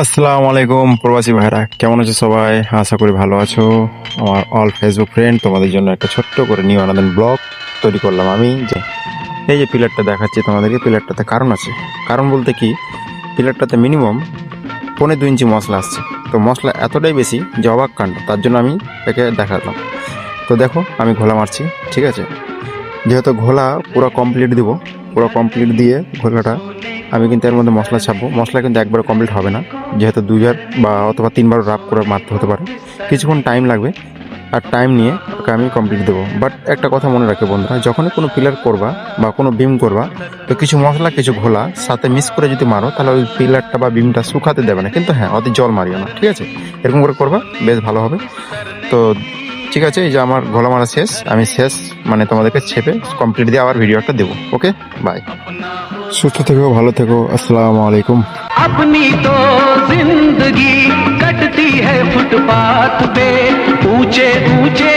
আসসালামু আলাইকুম প্রবাসী ভাইরা, কেমন আছো সবাই? আশা করি ভালো আছো। আমার অল ফেসবুক ফ্রেন্ড, তোমাদের জন্য একটা ছোট্ট করে নিউ আনাদার ব্লগ তৈরি করলাম আমি। যে এই যে পিলারটা দেখাচ্ছি তোমাদেরকে, পিলারটাতে কারণ আছে। কারণ বলতে কি, পিলারটাতে মিনিমাম 1.5-2 ইঞ্চি মশলা আসছে। তো মশলা এতটাই বেশি যে অবাক কাণ্ড, তার জন্য আমি একে দেখালাম। তো দেখো আমি ঘোলা মারছি, ঠিক আছে? যেহেতু ঘোলা পুরো কমপ্লিট দিব, পুরো কমপ্লিট দিয়ে ঘোলাটা আমি কিন্তু এর মধ্যে মশলা ছাপবো। মশলা কিন্তু একবার কমপ্লিট হবে না, যেহেতু 2 বার বা অথবা 3বার রাব করে মারতে হতে পারে, কিছুক্ষণ টাইম লাগবে। আর টাইম নিয়ে ওকে আমি কমপ্লিট দেবো। বাট একটা কথা মনে রাখবে বন্ধুরা, যখনই কোনো পিলার করবা বা কোনো বিম করবা, তো কিছু মশলা কিছু ঘোলা সাথে মিক্স করে যদি মারো, তাহলে ওই পিলারটা বা বিমটা শুকাতে দেবে না। কিন্তু হ্যাঁ, অতি জল মারিও না, ঠিক আছে? এরকম করে করবা, বেশ ভালো হবে। তো ঠিক আছে, এই যে আমার গলা মারা শেষ, আমি শেষ মানে তোমাদেরকে ছেপে কমপ্লিট দিয়ে আবার ভিডিও একটা দেবো। ওকে, বাই। সুস্থ থেকো, ভালো থেকো, আসসালামু আলাইকুম। अपनी तो जिंदगी कटती है फुटपाथ पे, ऊंचे ऊंचे